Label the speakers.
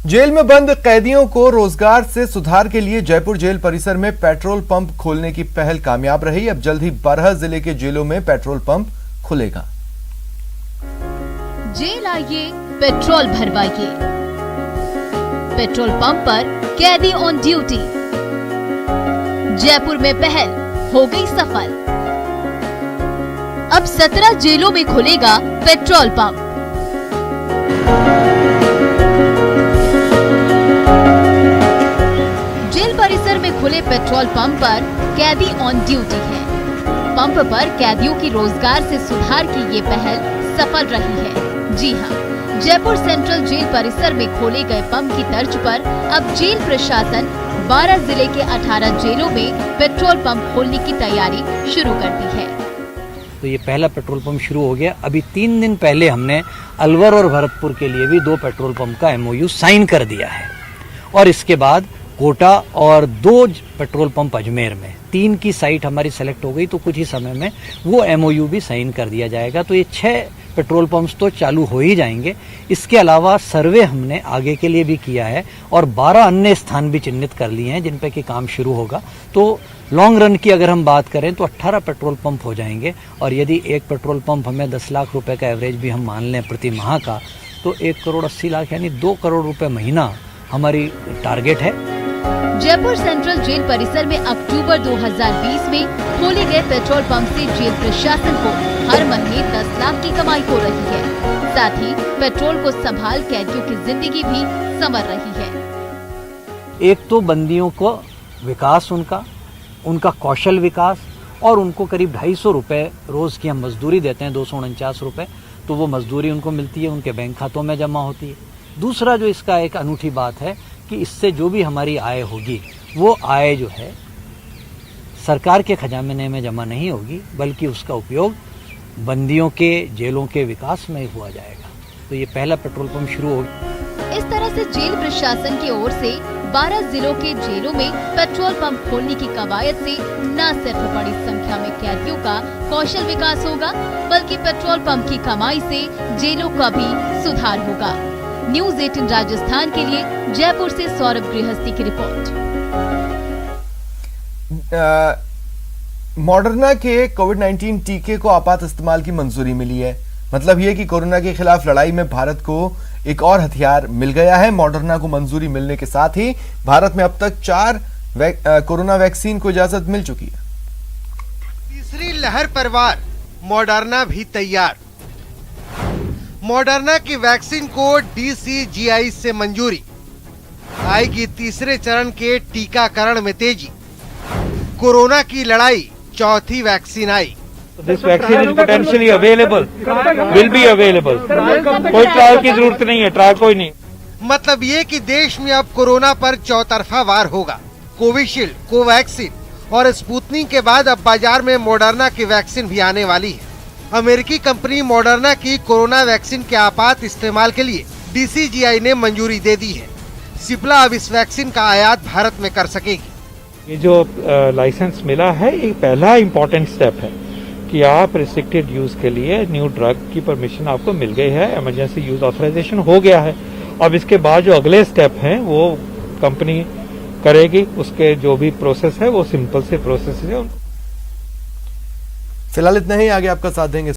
Speaker 1: Jail में बंद कैदियों को रोजगार से सुधार के लिए जयपुर जेल परिसर में पेट्रोल पंप खोलने की पहल कामयाब रही। अब जल्द ही 12 जिले के जेलों में पेट्रोल पंप खुलेगा।
Speaker 2: जेल आइए, पेट्रोल भरवाइए। पेट्रोल पंप पर कैदी ऑन ड्यूटी। जयपुर में पहल हो गई सफल। अब 17 जेलों में खुलेगा पेट्रोल पंप। जेल परिसर में खुले पेट्रोल पंप पर कैदी ऑन ड्यूटी है। पंप पर कैदियों की रोजगार से सुधार की ये पहल सफल रही है। जी हां, जयपुर सेंट्रल जेल परिसर में खोले गए पंप की तर्ज पर अब जेल प्रशासन 12 जिले के 18 जेलों में पेट्रोल पंप खोलने की तैयारी शुरू कर दी है।
Speaker 3: तो ये पहला पेट्रोल पंप शुरू हो गया। अभी 3 दिन पहले हमने अलवर और भरतपुर के लिए भी 2 पेट्रोल पंप का MOU साइन कर दिया है और इसके बाद कोटा और 2 पेट्रोल पंप अजमेर में, 3 की साइट हमारी सेलेक्ट हो गई तो कुछ ही समय में वो MOU भी साइन कर दिया जाएगा। तो ये 6 पेट्रोल पंप्स तो चालू हो ही जाएंगे। इसके अलावा सर्वे हमने आगे के लिए भी किया है और 12 अन्य स्थान भी चिन्हित कर लिए हैं जिन पे कि काम शुरू होगा। तो लॉन्ग रन की अगर हम बात करें तो 18 पेट्रोल पंप हो जाएंगे और यदि एक पेट्रोल पंप हमें 10 लाख रुपए का एवरेज भी हम मान लें प्रति माह का, तो 1 करोड़ 80 लाख यानी 2 करोड़ रुपए महीना हमारी टारगेट है।
Speaker 2: जयपुर सेंट्रल जेल परिसर में अक्टूबर 2020 में खोले गए पेट्रोल पंप से जेल प्रशासन को हर महीने 10 लाख की कमाई हो रही है। साथ ही पेट्रोल को संभाल कैदियों की जिंदगी भी संवर रही है।
Speaker 3: एक तो बंदियों को विकास, उनका कौशल विकास और उनको करीब 250 रुपए रोज की हम मजदूरी देते हैं, 249 रुपए, तो वो मजदूरी उनको मिलती है, उनके बैंक खातों में जमा होती है। दूसरा जो इसका एक अनूठी बात है कि इससे जो भी हमारी आय होगी वो आय जो है सरकार के खजाने में जमा नहीं होगी, बल्कि उसका उपयोग बंदियों के, जेलों के विकास में हुआ जाएगा। तो ये पहला पेट्रोल पंप शुरू हो गया।
Speaker 2: इस तरह से जेल प्रशासन की ओर से 12 जिलों के जेलों में पेट्रोल पंप खोलने की कवायद से न सिर्फ बड़ी संख्या में कैदियों का कौशल विकास होगा, बल्कि पेट्रोल पंप की कमाई से जेलों का भी सुधार होगा। न्यूज़ 18 राजस्थान के लिए जयपुर से सौरभ गृहस्थी की रिपोर्ट।
Speaker 1: मॉडर्ना के कोविड-19 टीके को आपात इस्तेमाल की मंजूरी मिली है। मतलब ये कि कोरोना के खिलाफ लड़ाई में भारत को एक और हथियार मिल गया है। मॉडर्ना को मंजूरी मिलने के साथ ही भारत में अब तक 4 कोरोना वैक्सीन को इजाजत मिल चुकी है।
Speaker 4: तीसरी लहर पर वार, मॉडर्ना भी तैयार। मॉडर्ना की वैक्सीन को DCGI से मंजूरी, आएगी तीसरे चरण के टीकाकरण में तेजी। कोरोना की लड़ाई, चौथी vaccine I.
Speaker 5: This vaccine is potentially available, will be available. कोई ट्रायल की जरूरत नहीं है, ट्रायल कोई नहीं।
Speaker 4: मतलब ये कि देश में अब कोरोना पर चौतरफा वार होगा। कोविशील्ड, कोवैक्सीन और स्पुतनिक के बाद अब बाजार में मॉडर्ना की वैक्सीन भी आने वाली है। अमेरिकी कंपनी मॉडर्ना की कोरोना वैक्सीन के आपात इस्तेमाल के लिए DCGI ने मंजूरी दे दी है। सिप्ला अब इस वैक्सीन का आयात भारत में कर सकेगी।
Speaker 5: ये जो लाइसेंस मिला है, ये पहला इम्पोर्टेंट स्टेप है कि आप रिस्ट्रिक्टेड यूज के लिए न्यू ड्रग की परमिशन आपको मिल गई है, इमरजेंसी यूज ऑथराइजेशन हो गया है। अब इसके बाद जो अगले स्टेप हैं वो कंपनी करेगी, उसके जो भी प्रोसेस है वो सिंपल से प्रोसेस है।
Speaker 1: फिलहाल इतना ही, आगे आपका साथ देंगे।